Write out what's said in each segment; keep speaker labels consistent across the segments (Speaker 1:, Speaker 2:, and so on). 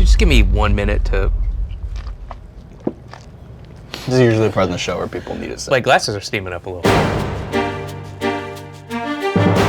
Speaker 1: just give me 1 minute to...
Speaker 2: This is usually the part of the show where people need a sip.
Speaker 1: My glasses are steaming up a little.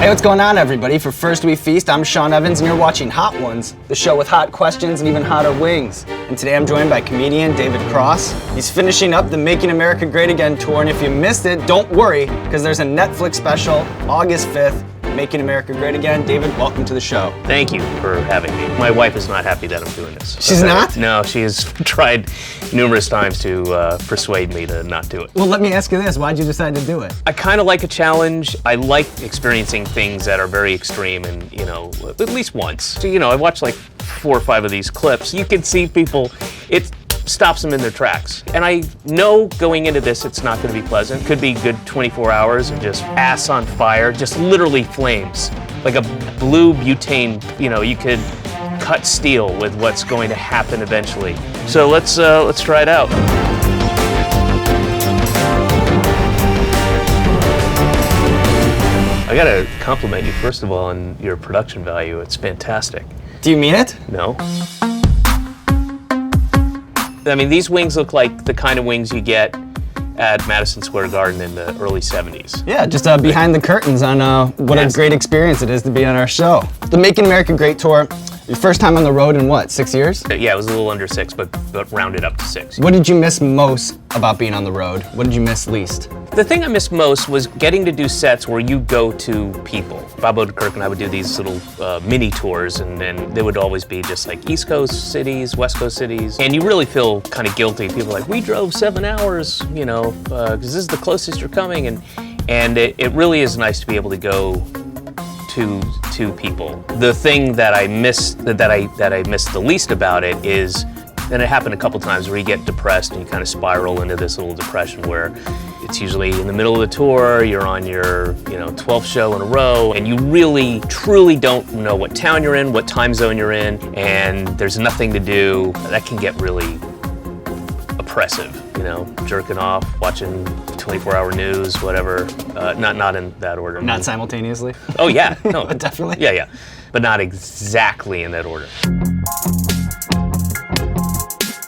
Speaker 2: Hey, what's going on, everybody? For First We Feast, I'm Sean Evans, and you're watching Hot Ones, the show with hot questions and even hotter wings. And today I'm joined by comedian David Cross. He's finishing up the Making America Great Again tour, and if you missed it, don't worry, because there's a Netflix special, August 5th, Making America Great Again. David, welcome to the show.
Speaker 1: Thank you for having me. My wife is not happy that I'm doing this.
Speaker 2: She's not?
Speaker 1: No, she has tried numerous times to persuade me to not do it.
Speaker 2: Well, let me ask you this. Why'd you decide to do it?
Speaker 1: I kind of like a challenge. I like experiencing things that are very extreme and, at least once. So, I watched like 4 or 5 of these clips. You can see people, it stops them in their tracks. And I know going into this, it's not going to be pleasant. Could be good 24 hours of just ass on fire, just literally flames. Like a blue butane, you could cut steel with what's going to happen eventually. So let's try it out. I gotta compliment you first of all on your production value. It's fantastic.
Speaker 2: Do you mean it?
Speaker 1: No. I mean, these wings look like the kind of wings you get at Madison Square Garden in the early 70s.
Speaker 2: Yeah, just behind the curtains on what a great experience it is to be on our show. The Making America Great tour, your first time on the road in what, 6 years?
Speaker 1: Yeah, it was a little under 6, but rounded up to 6.
Speaker 2: What did you miss most about being on the road? What did you miss least?
Speaker 1: The thing I missed most was getting to do sets where you go to people. Bob Odenkirk and I would do these little mini tours, and then they would always be just like East Coast cities, West Coast cities. And you really feel kind of guilty. People are like, we drove 7 hours, because this is the closest you're coming. And it really is nice to be able to go to people. The thing that I missed that I missed the least about it is, and it happened a couple times, where you get depressed and you kind of spiral into this little depression where it's usually in the middle of the tour, you're on your 12th show in a row, and you really, truly don't know what town you're in, what time zone you're in, and there's nothing to do. That can get really oppressive, jerking off, watching 24-hour news, whatever. Not in that order.
Speaker 2: Not simultaneously?
Speaker 1: Oh yeah, no.
Speaker 2: Definitely?
Speaker 1: Yeah. But not exactly in that order.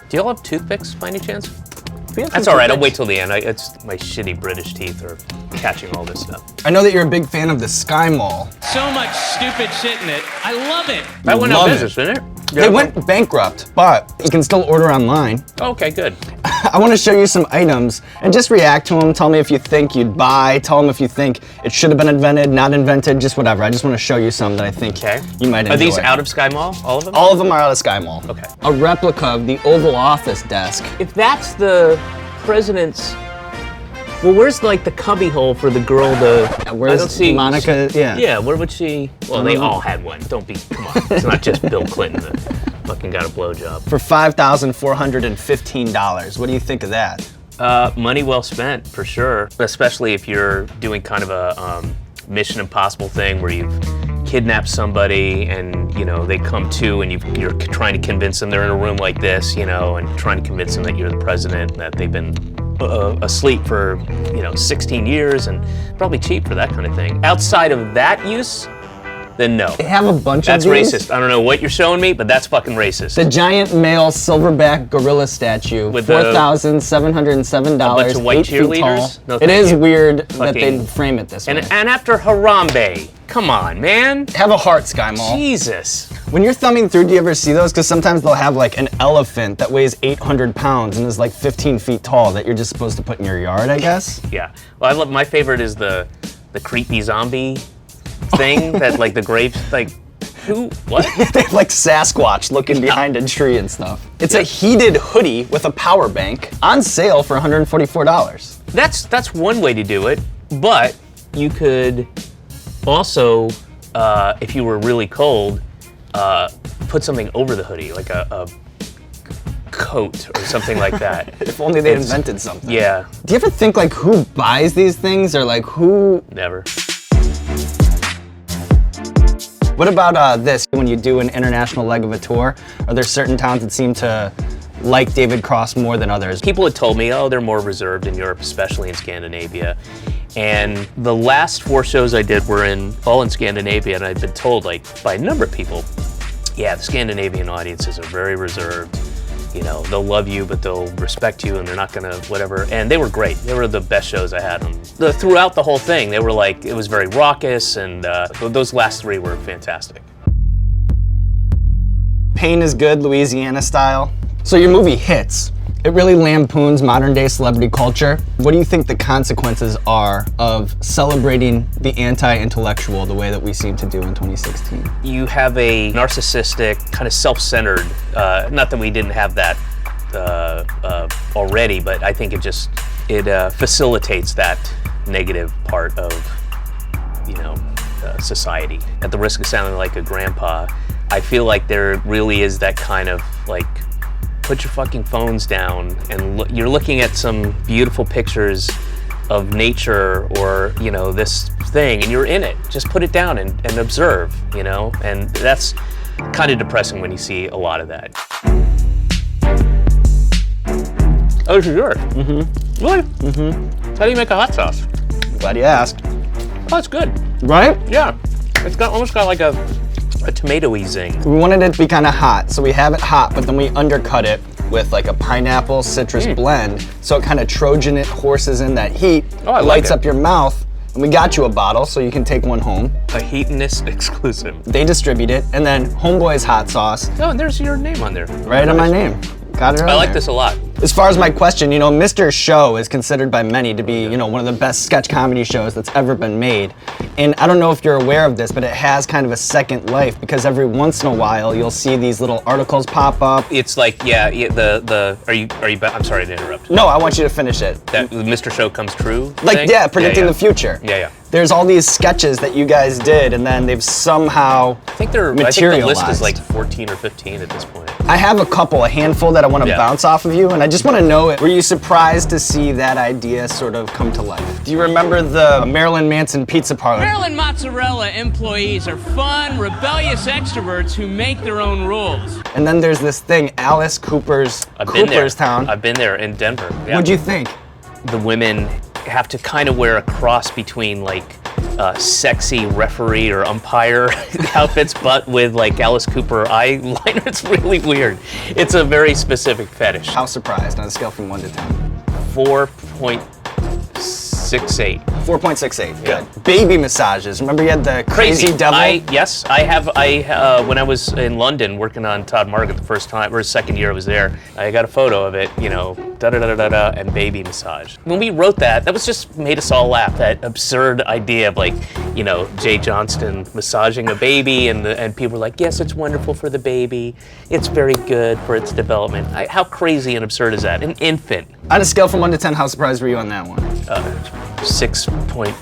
Speaker 1: Do y'all have toothpicks by any chance? That's all right, I'll wait till the end. It's my shitty British teeth are catching all this stuff.
Speaker 2: I know that you're a big fan of the SkyMall.
Speaker 3: So much stupid shit in it. I love it.
Speaker 1: That went out of business, didn't it?
Speaker 2: They went bankrupt, but you can still order online.
Speaker 1: Okay, good.
Speaker 2: I want to show you some items and just react to them. Tell me if you think you'd buy. Tell them if you think it should have been invented, not invented, just whatever. I just want to show you some that I think you might enjoy.
Speaker 1: Are these out of SkyMall, all of them?
Speaker 2: All of them are out of SkyMall.
Speaker 1: Okay.
Speaker 2: A replica of the Oval Office desk.
Speaker 1: If that's the president's, well, where's like the cubby hole for the girl to?
Speaker 2: Where's
Speaker 1: I don't see
Speaker 2: Monica? Yeah.
Speaker 1: Yeah. Where would she? Well, they all had one. Come on. It's not just Bill Clinton that fucking got a blowjob.
Speaker 2: For $5,415. What do you think of that?
Speaker 1: Money well spent, for sure. Especially if you're doing kind of a Mission Impossible thing where you've kidnapped somebody and they come to and you're trying to convince them they're in a room like this, and trying to convince them that you're the president and that they've been asleep for 16 years and probably cheap for that kind of thing. Outside of that use, then no.
Speaker 2: They have a bunch
Speaker 1: of
Speaker 2: these.
Speaker 1: That's racist. I don't know what you're showing me, but that's fucking racist.
Speaker 2: The giant male silverback gorilla statue,
Speaker 1: with
Speaker 2: $4,707.
Speaker 1: A bunch of white
Speaker 2: 8 feet
Speaker 1: cheerleaders?
Speaker 2: tall.
Speaker 1: No,
Speaker 2: it is
Speaker 1: you.
Speaker 2: weird that they frame it this way.
Speaker 1: And after Harambe, come on, man.
Speaker 2: Have a heart, SkyMall.
Speaker 1: Jesus.
Speaker 2: When you're thumbing through, do you ever see those? Because sometimes they'll have like an elephant that weighs 800 pounds and is like 15 feet tall that you're just supposed to put in your yard, I guess.
Speaker 1: Yeah. Well, I love, my favorite is the creepy zombie thing that like the graves, like, who, what?
Speaker 2: They have like Sasquatch looking behind a tree and stuff. It's a heated hoodie with a power bank on sale for $144.
Speaker 1: That's one way to do it, but you could also, if you were really cold, put something over the hoodie, like a coat or something like that.
Speaker 2: If only they invented something.
Speaker 1: Yeah.
Speaker 2: Do you ever think like who buys these things or like who?
Speaker 1: Never.
Speaker 2: What about this? When you do an international leg of a tour, are there certain towns that seem to like David Cross more than others?
Speaker 1: People had told me, oh, they're more reserved in Europe, especially in Scandinavia. And the last 4 shows I did were all in Scandinavia, and I'd been told, like, by a number of people, Yeah, the Scandinavian audiences are very reserved. You know, they'll love you, but they'll respect you, and they're not gonna whatever. And they were great. They were the best shows I had on. Throughout the whole thing, they were like, it was very raucous, and those last three were fantastic.
Speaker 2: Pain is Good, Louisiana style. So your movie hits. It really lampoons modern day celebrity culture. What do you think the consequences are of celebrating the anti-intellectual the way that we seem to do in 2016?
Speaker 1: You have a narcissistic, kind of self-centered, not that we didn't have that already, but I think it facilitates that negative part of, society. At the risk of sounding like a grandpa, I feel like there really is that kind of like, put your fucking phones down and you're looking at some beautiful pictures of nature or, this thing, and you're in it. Just put it down and observe, and that's kind of depressing when you see a lot of that. Oh, sure. Mm-hmm. Really? Mm-hmm. How do you make a hot sauce?
Speaker 2: Glad you asked.
Speaker 1: Oh, it's good.
Speaker 2: Right?
Speaker 1: Yeah. It's almost got like a tomatoey zing.
Speaker 2: We wanted it to be kind of hot, so we have it hot, but then we undercut it with like a pineapple citrus blend, so it kind of Trojan it horses in that heat, lights up your mouth, and we got you a bottle so you can take one home.
Speaker 1: A Heatonist exclusive.
Speaker 2: They distribute it, and then Homeboy's hot sauce.
Speaker 1: Oh, and there's your name on there.
Speaker 2: Right on my name. Got it.
Speaker 1: I like this a lot.
Speaker 2: As far as my question, Mr. Show is considered by many to be, one of the best sketch comedy shows that's ever been made. And I don't know if you're aware of this, but it has kind of a second life because every once in a while you'll see these little articles pop up.
Speaker 1: It's like, are you, I'm sorry to interrupt.
Speaker 2: No, I want you to finish it.
Speaker 1: That Mr. Show comes true
Speaker 2: Like,
Speaker 1: thing?
Speaker 2: yeah, predicting the future.
Speaker 1: Yeah.
Speaker 2: There's all these sketches that you guys did, and then they've somehow
Speaker 1: I think the list is like 14 or 15 at this point.
Speaker 2: I have a handful that I want to bounce off of you, and I just want to know, were you surprised to see that idea sort of come to life? Do you remember the Marilyn Manson pizza parlor?
Speaker 3: Maryland Mozzarella employees are fun, rebellious extroverts who make their own rules.
Speaker 2: And then there's this thing, Alice Cooperstown.
Speaker 1: I've been there in Denver. Yeah.
Speaker 2: What'd you think?
Speaker 1: The women have to kind of wear a cross between like sexy referee or umpire outfits, but with like Alice Cooper eyeliner. It's really weird. It's a very specific fetish.
Speaker 2: How surprised on a scale from 1 to 10?
Speaker 1: 4.68.
Speaker 2: 4.68. Good. Baby massages. Remember you had the crazy devil?
Speaker 1: Yes, I have. When I was in London working on Todd Margaret the first time or second year I was there, I got a photo of it. And baby massage. When we wrote that was just made us all laugh. That absurd idea of like, Jay Johnston massaging a baby, and people were like, yes, it's wonderful for the baby. It's very good for its development. How crazy and absurd is that? An infant.
Speaker 2: On a scale from 1 to 10, how surprised were you on that one?
Speaker 1: 6.07.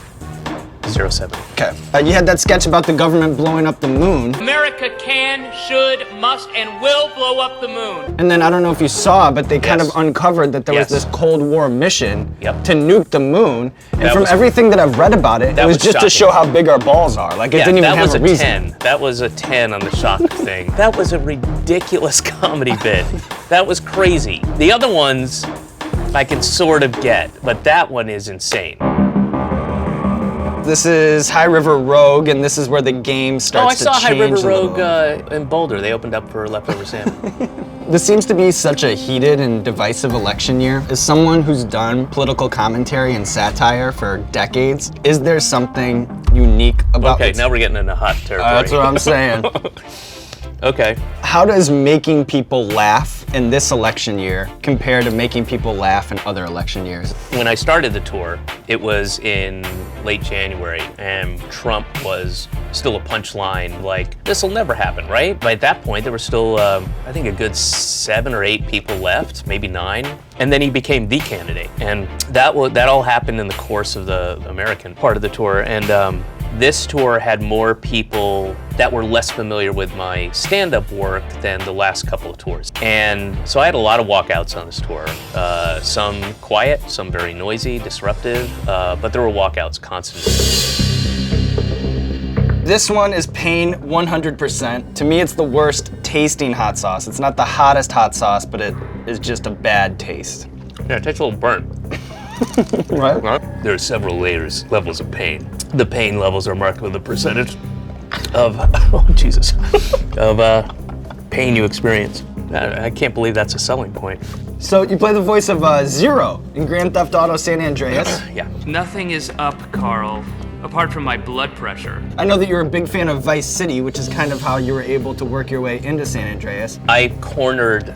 Speaker 2: Okay. You had that sketch about the government blowing up the moon.
Speaker 3: America can, should, must, and will blow up the moon.
Speaker 2: And then I don't know if you saw, but they kind of uncovered that there was this Cold War mission to nuke the moon. And from everything that I've read about it, it was just to show how big our balls are. Like, it didn't even have a reason.
Speaker 1: That was a 10 on the shock thing. That was a ridiculous comedy bit. That was crazy. The other ones I can sort of get, but that one is insane.
Speaker 2: This is High River Rogue, and this is where the game starts to change.
Speaker 1: Oh, I saw High River Rogue in Boulder. They opened up for Leftover Sam.
Speaker 2: This seems to be such a heated and divisive election year. As someone who's done political commentary and satire for decades, is there something unique about
Speaker 1: Okay, now we're getting into hot territory.
Speaker 2: That's what I'm saying.
Speaker 1: Okay.
Speaker 2: How does making people laugh in this election year compare to making people laugh in other election years?
Speaker 1: When I started the tour, it was in late January, and Trump was still a punchline, like, this will never happen, right? By that point, there were still, I think, a good 7 or 8 people left, maybe 9. And then he became the candidate. And that all happened in the course of the American part of the tour. And this tour had more people that were less familiar with my stand-up work than the last couple of tours. And so I had a lot of walkouts on this tour. Some quiet, some very noisy, disruptive, but there were walkouts constantly.
Speaker 2: This one is pain 100%. To me, it's the worst tasting hot sauce. It's not the hottest hot sauce, but it is just a bad taste.
Speaker 1: Yeah, it tastes a little burnt.
Speaker 2: Right?
Speaker 1: There are several levels of pain. The pain levels are marked with a percentage of, pain you experience. I can't believe that's a selling point.
Speaker 2: So you play the voice of Zero in Grand Theft Auto San Andreas.
Speaker 1: Yeah.
Speaker 3: Nothing is up, Carl, apart from my blood pressure.
Speaker 2: I know that you're a big fan of Vice City, which is kind of how you were able to work your way into San Andreas.
Speaker 1: I cornered,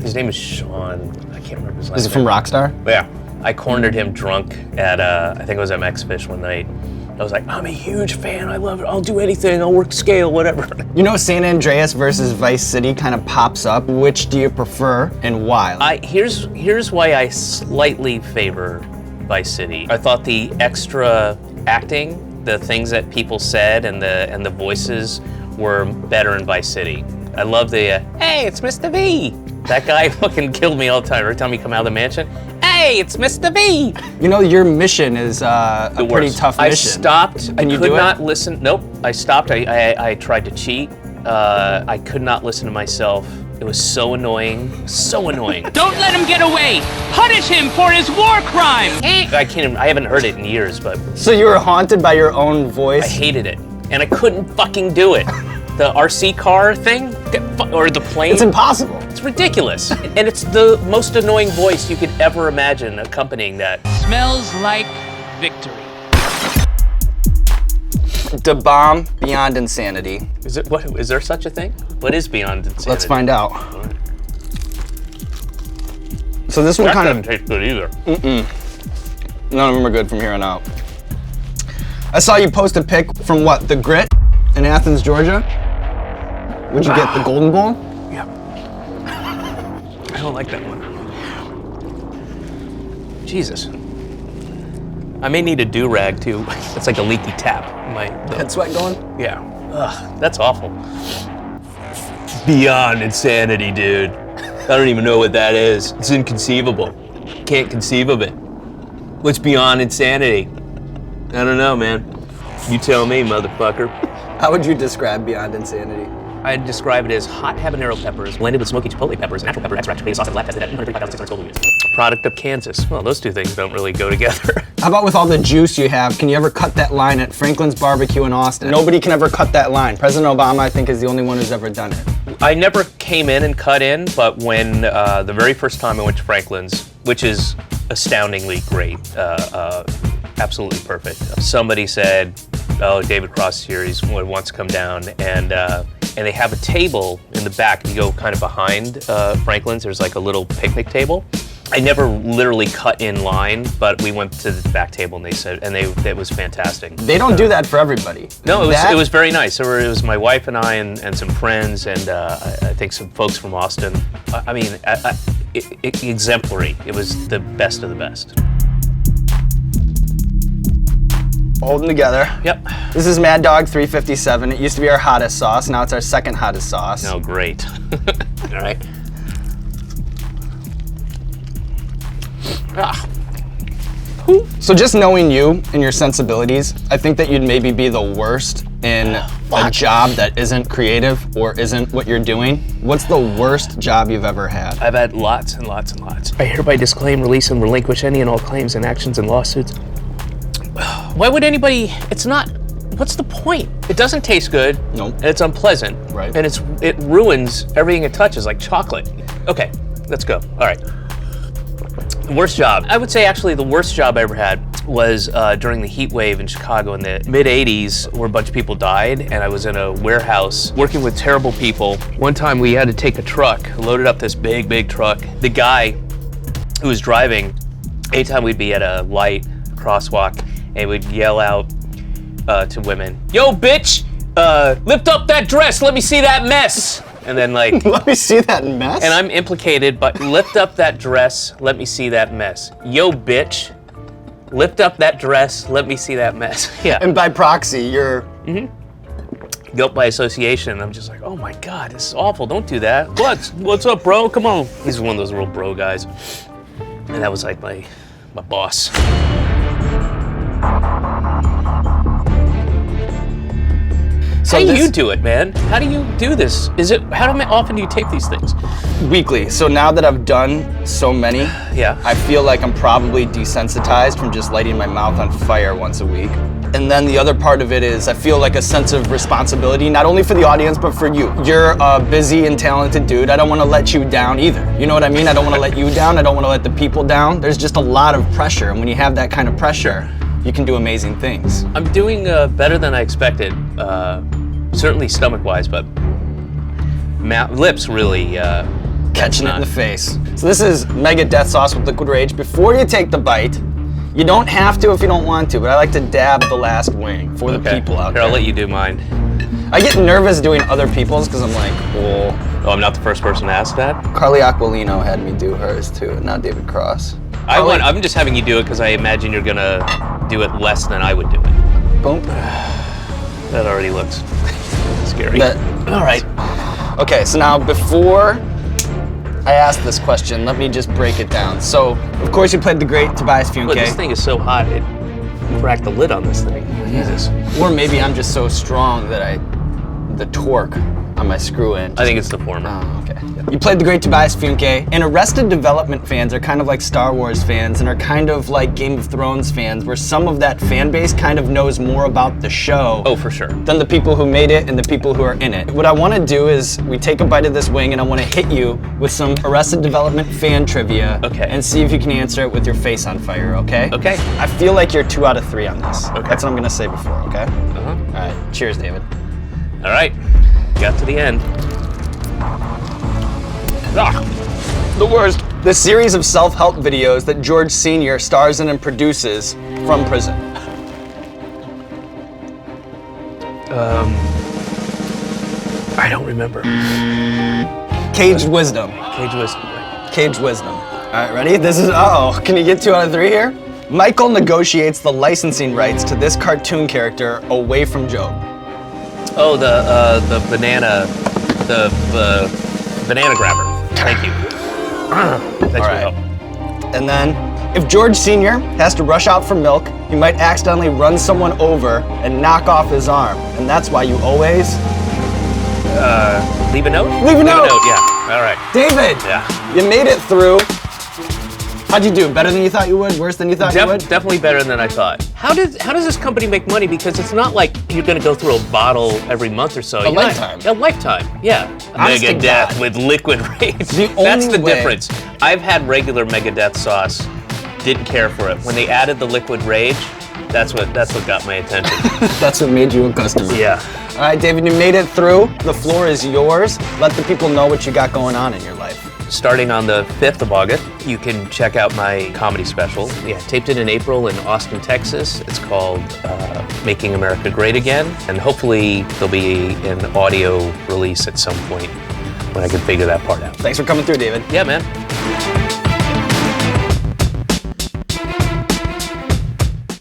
Speaker 1: his name is Sean, I can't remember his last name.
Speaker 2: Is it from Rockstar?
Speaker 1: Yeah. I cornered him drunk at, I think it was at Max Fish one night. I was like, I'm a huge fan, I love it, I'll do anything, I'll work scale, whatever.
Speaker 2: You know, San Andreas versus Vice City kind of pops up. Which do you prefer and why?
Speaker 1: Here's why I slightly favor Vice City. I thought the extra acting, the things that people said and the voices were better in Vice City. I love the, hey, it's Mr. V. That guy fucking killed me all the time. Every time he come out of the mansion, hey, it's Mr. V.
Speaker 2: You know, your mission is a pretty
Speaker 1: worst.
Speaker 2: tough mission.
Speaker 1: I stopped.
Speaker 2: Can
Speaker 1: I
Speaker 2: you
Speaker 1: could
Speaker 2: do
Speaker 1: not
Speaker 2: it?
Speaker 1: listen. Nope. I stopped. I tried to cheat. I could not listen to myself. It was so annoying. So annoying.
Speaker 3: Don't let him get away! Punish him for his war crime!
Speaker 1: I can't even, I haven't heard it in years, but
Speaker 2: So you were haunted by your own voice?
Speaker 1: I hated it. And I couldn't fucking do it. The RC car thing, or the plane.
Speaker 2: It's impossible.
Speaker 1: It's ridiculous. And it's the most annoying voice you could ever imagine accompanying that.
Speaker 3: Smells like victory.
Speaker 2: The bomb beyond insanity.
Speaker 1: Is there such a thing? What is beyond insanity?
Speaker 2: Let's find out. So this one
Speaker 1: That
Speaker 2: kind
Speaker 1: doesn't
Speaker 2: of,
Speaker 1: taste good either.
Speaker 2: none of them are good from here on out. I saw you post a pic from what, the Grit in Athens, Georgia? Would you get the Golden Bowl?
Speaker 1: Yeah. I don't like that one. Jesus. I may need a do-rag too. It's like a leaky tap.
Speaker 2: Head sweat going?
Speaker 1: Yeah. Ugh, that's awful. Beyond insanity, dude. I don't even know what that is. It's inconceivable. Can't conceive of it. What's beyond insanity? I don't know, man. You tell me, motherfucker.
Speaker 2: How would you describe beyond insanity?
Speaker 1: I'd describe it as hot habanero peppers blended with smoky chipotle peppers, natural pepper extract, tomato sauce, and lab tested at 135,600 Scoville units. Product of Kansas. Well, those two things don't really go together.
Speaker 2: How about with all the juice you have, can you ever cut that line at Franklin's Barbecue in Austin? Nobody can ever cut that line. President Obama, I think, is the only one who's ever done it.
Speaker 1: I never came in and cut in, but when the very first time I went to Franklin's, which is astoundingly great, absolutely perfect, somebody said, oh, David Cross here, he wants to come down, and they have a table in the back. If you go kind of behind Franklin's, there's like a little picnic table. I never literally cut in line, but we went to the back table and they said, it was fantastic.
Speaker 2: They don't do that for everybody.
Speaker 1: No, it was very nice. It was my wife and I and some friends and I think some folks from Austin. I mean, exemplary. It was the best of the best.
Speaker 2: Hold them together.
Speaker 1: Yep.
Speaker 2: This is Mad Dog 357. It used to be our hottest sauce. Now it's our second hottest sauce.
Speaker 1: Oh, great. All right. Ah.
Speaker 2: So just knowing you and your sensibilities, I think that you'd maybe be the worst in a job that isn't creative or isn't what you're doing. What's the worst job you've ever had?
Speaker 1: I've had lots and lots and lots. I hereby disclaim, release, and relinquish any and all claims and actions and lawsuits. Why would anybody, what's the point? It doesn't taste good.
Speaker 2: Nope.
Speaker 1: And it's unpleasant.
Speaker 2: Right.
Speaker 1: And it ruins everything it touches, like chocolate. Okay, let's go. All right. Worst job. I would say actually the worst job I ever had was during the heat wave in Chicago in the mid-'80s where a bunch of people died and I was in a warehouse working with terrible people. One time we had to take a truck, loaded up this big truck. The guy who was driving, anytime we'd be at a light, crosswalk, and we'd yell out to women, yo bitch, lift up that dress, let me see that mess. And then like,
Speaker 2: Let me see that mess.
Speaker 1: and I'm implicated, but lift up that dress, let me see that mess. Yo bitch, lift up that dress, let me see that mess. Yeah,
Speaker 2: And by proxy, you're...
Speaker 1: guilt by association. I'm just like, oh my God, this is awful, don't do that. What's up, bro, come on. He's one of those real bro guys. And that was like my boss. How do you do it, man? How do you do this? How often do you tape these things?
Speaker 2: Weekly. So now that I've done so many,
Speaker 1: Yeah.
Speaker 2: I feel like I'm probably desensitized from just lighting my mouth on fire once a week. And then the other part of it is I feel like a sense of responsibility, not only for the audience, but for you. You're a busy and talented dude. I don't want to let you down either. You know what I mean? I don't want to let you down. I don't want to let the people down. There's just a lot of pressure. And when you have that kind of pressure, you can do amazing things.
Speaker 1: I'm doing better than I expected. Certainly stomach-wise, but lips really
Speaker 2: Catching it in the face. So this is Mega Death Sauce with Liquid Rage. Before you take the bite, you don't have to if you don't want to, but I like to dab the last wing for the people out there.
Speaker 1: Here, I'll let you do mine.
Speaker 2: I get nervous doing other people's because I'm like,
Speaker 1: Oh, I'm not the first person to ask that?
Speaker 2: Carly Aquilino had me do hers too, not David Cross.
Speaker 1: I'm just having you do it because I imagine you're gonna do it less than I would do it.
Speaker 2: Boom.
Speaker 1: That already looks scary.
Speaker 2: All right. Okay, so now before I ask this question, let me just break it down. So, of course, you played the great Tobias Funke.
Speaker 1: But this thing is so hot, it cracked the lid on this thing. Jesus.
Speaker 2: Or maybe I'm just so strong that the torque on my screw in.
Speaker 1: I think it's the former.
Speaker 2: Oh, okay. You played the great Tobias Funke, and Arrested Development fans are kind of like Star Wars fans and are kind of like Game of Thrones fans, where some of that fan base kind of knows more about the show.
Speaker 1: Oh, for sure.
Speaker 2: Than the people who made it and the people who are in it. What I want to do is we take a bite of this wing and I want to hit you with some Arrested Development fan trivia.
Speaker 1: Okay.
Speaker 2: And see if you can answer it with your face on fire, okay?
Speaker 1: Okay.
Speaker 2: I feel like you're 2 out of 3 on this.
Speaker 1: Okay.
Speaker 2: That's what I'm going to say before, okay?
Speaker 1: Uh-huh.
Speaker 2: All right. Cheers, David.
Speaker 1: All right. Got to the end.
Speaker 2: The worst. The series of self-help videos that George Sr. stars in and produces from prison.
Speaker 1: I don't remember.
Speaker 2: Caged Wisdom.
Speaker 1: Cage was.
Speaker 2: Caged Wisdom. All right, ready? This is, can you get 2 out of 3 here? Michael negotiates the licensing rights to this cartoon character away from Job.
Speaker 1: Oh, the banana grabber. Thank you. Thanks for
Speaker 2: right.
Speaker 1: your help.
Speaker 2: And then, if George Sr. has to rush out for milk, he might accidentally run someone over and knock off his arm. And that's why you always...
Speaker 1: Leave a note?
Speaker 2: Leave a note!
Speaker 1: Yeah. All right.
Speaker 2: David!
Speaker 1: Yeah.
Speaker 2: You made it through. How'd you do? Better than you thought you would? Worse than you thought you would?
Speaker 1: Definitely better than I thought. How does this company make money? Because it's not like you're going to go through a bottle every month or so.
Speaker 2: A lifetime.
Speaker 1: A lifetime, yeah.
Speaker 2: Honest to
Speaker 1: Megadeth
Speaker 2: God.
Speaker 1: with Liquid Rage.
Speaker 2: The
Speaker 1: That's
Speaker 2: only
Speaker 1: the
Speaker 2: way-
Speaker 1: difference. I've had regular Megadeth sauce, didn't care for it. When they added the Liquid Rage, that's what got my attention.
Speaker 2: That's what made you a customer.
Speaker 1: Yeah.
Speaker 2: All right, David, you made it through. The floor is yours. Let the people know what you got going on in your life.
Speaker 1: Starting on the 5th of August, you can check out my comedy special. Yeah, taped it in April in Austin, Texas. It's called Making America Great Again. And hopefully there'll be an audio release at some point when I can figure that part out.
Speaker 2: Thanks for coming through, David.
Speaker 1: Yeah, man.